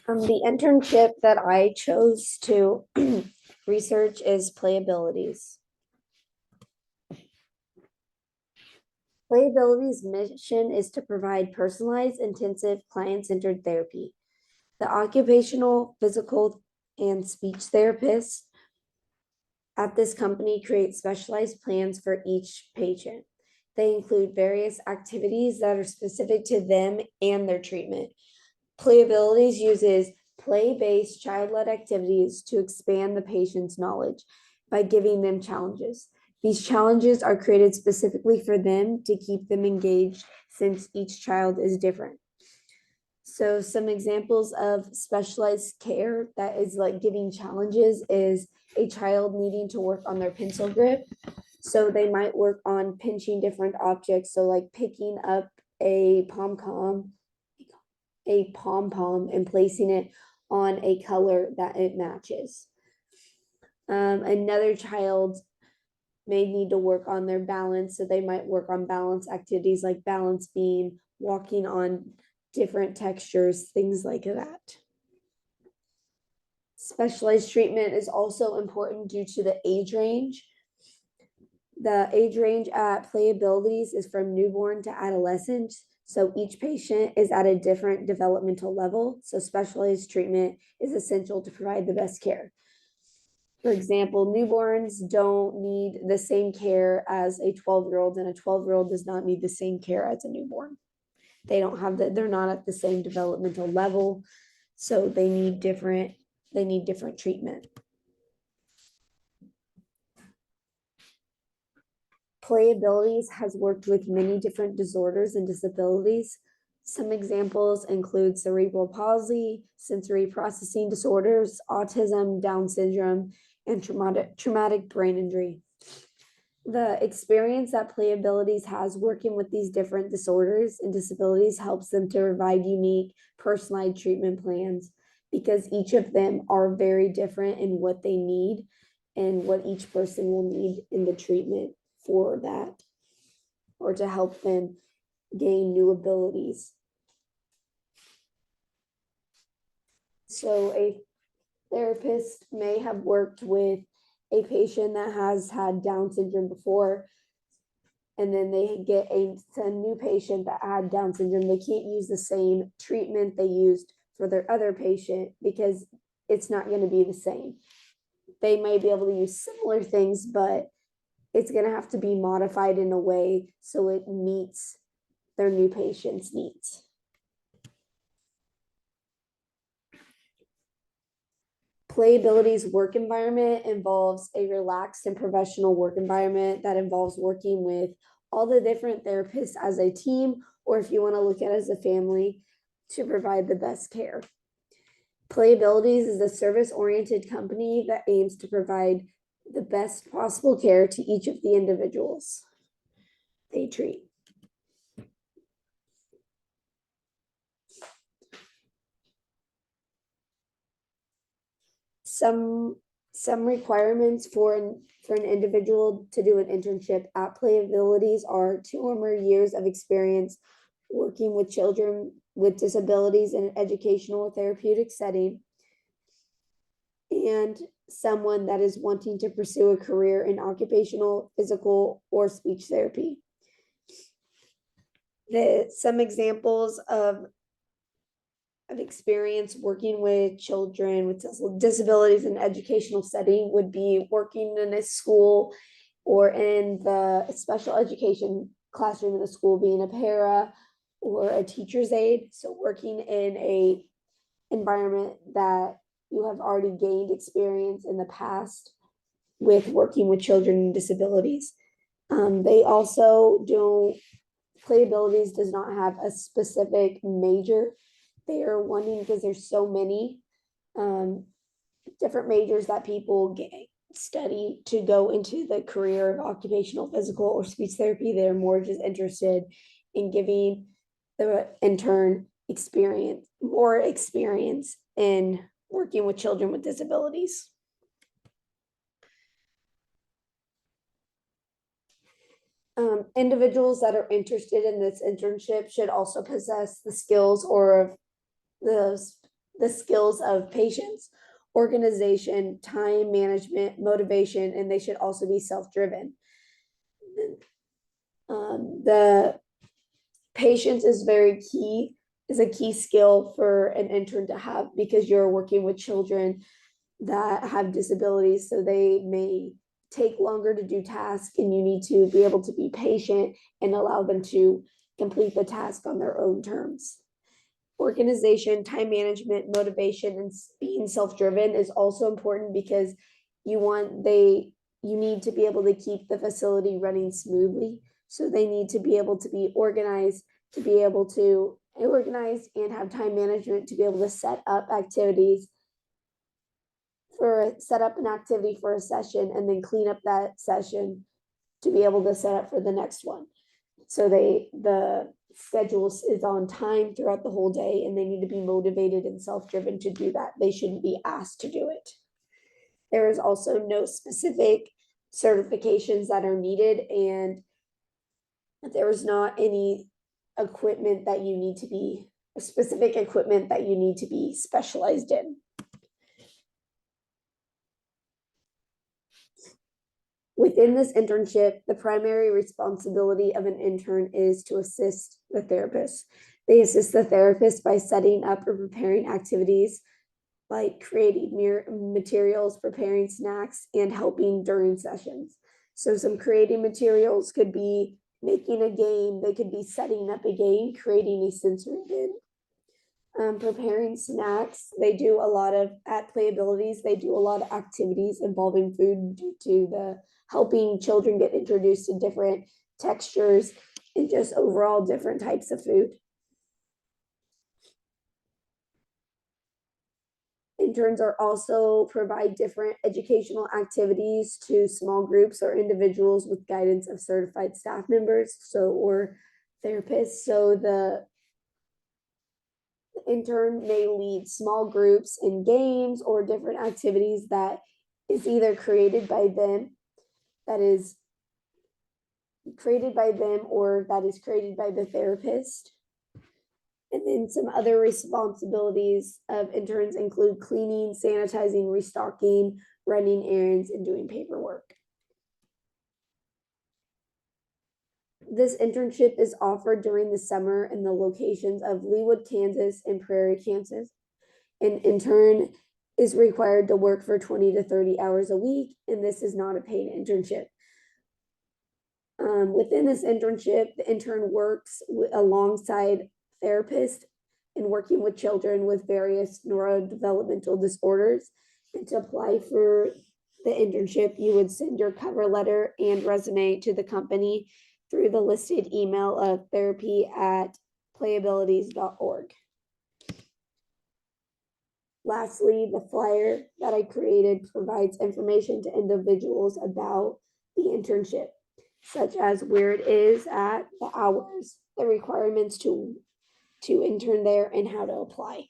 The internship that I chose to research is Playabilities. Playabilities' mission is to provide personalized, intensive, client-centered therapy. The occupational, physical, and speech therapists at this company create specialized plans for each patient. They include various activities that are specific to them and their treatment. Playabilities uses play-based child-led activities to expand the patient's knowledge by giving them challenges. These challenges are created specifically for them to keep them engaged since each child is different. So some examples of specialized care that is like giving challenges is a child needing to work on their pencil grip. So they might work on pinching different objects. So like picking up a pom-pom and placing it on a color that it matches. Another child may need to work on their balance, so they might work on balance activities like balance beam, walking on different textures, things like that. Specialized treatment is also important due to the age range. The age range at Playabilities is from newborn to adolescent. So each patient is at a different developmental level. So specialized treatment is essential to provide the best care. For example, newborns don't need the same care as a 12-year-old, and a 12-year-old does not need the same care as a newborn. They're not at the same developmental level. So they need different treatment. Playabilities has worked with many different disorders and disabilities. Some examples include cerebral palsy, sensory processing disorders, autism, Down syndrome, and traumatic brain injury. The experience that Playabilities has working with these different disorders and disabilities helps them to provide unique, personalized treatment plans because each of them are very different in what they need and what each person will need in the treatment for that, or to help them gain new abilities. So a therapist may have worked with a patient that has had Down syndrome before, and then they get a new patient that had Down syndrome. They can't use the same treatment they used for their other patient because it's not going to be the same. They may be able to use similar things, but it's going to have to be modified in a way so it meets their new patient's needs. Playability's work environment involves a relaxed and professional work environment that involves working with all the different therapists as a team, or if you want to look at it as a family, to provide the best care. Playabilities is a service-oriented company that aims to provide the best possible care to each of the individuals they treat. Some requirements for an individual to do an internship at Playabilities are 2 or more years of experience working with children with disabilities in an educational therapeutic setting, and someone that is wanting to pursue a career in occupational, physical, or speech therapy. Some examples of experience working with children with disabilities in an educational setting would be working in a school or in the special education classroom in the school, being a para or a teacher's aide. So working in a environment that you have already gained experience in the past with working with children with disabilities. They also don't Playabilities does not have a specific major. They are wanting, because there's so many different majors that people study to go into the career of occupational, physical, or speech therapy. They're more just interested in giving the intern more experience in working with children with disabilities. Individuals that are interested in this internship should also possess the skills or the the skills of patience, organization, time management, motivation, and they should also be self-driven. The patience is a key skill for an intern to have, because you're working with children that have disabilities, so they may take longer to do tasks, and you need to be able to be patient and allow them to complete the task on their own terms. Organization, time management, motivation, and being self-driven is also important, because you need to be able to keep the facility running smoothly. So they need to be able to be organized, and have time management to be able to set up an activity for a session, and then clean up that session to be able to set up for the next one. So the schedule is on time throughout the whole day, and they need to be motivated and self-driven to do that. They shouldn't be asked to do it. There is also no specific certifications that are needed, and there is not any specific equipment that you need to be specialized in. Within this internship, the primary responsibility of an intern is to assist the therapist. They assist the therapist by setting up or preparing activities, like creating materials, preparing snacks, and helping during sessions. So some creating materials could be making a game. They could be setting up a game, creating a sensory game. Preparing snacks. At Playabilities, they do a lot of activities involving food, due to the helping children get introduced to different textures and just overall different types of food. Interns are also provide different educational activities to small groups or individuals with guidance of certified staff members, or therapists. So the intern may lead small groups in games or different activities that is either created by them, or that is created by the therapist. And then some other responsibilities of interns include cleaning, sanitizing, restocking, running errands, and doing paperwork. This internship is offered during the summer in the locations of Leawood, Kansas, and Prairie, Kansas. An intern is required to work for 20 to 30 hours a week, and this is not a paid internship. Within this internship, the intern works alongside therapists and working with children with various neurodevelopmental disorders. And to apply for the internship, you would send your cover letter and resume to the company through the listed email of therapy@playabilities.org. Lastly, the flyer that I created provides information to individuals about the internship, such as where it is at, the hours, the requirements to intern there, and how to apply.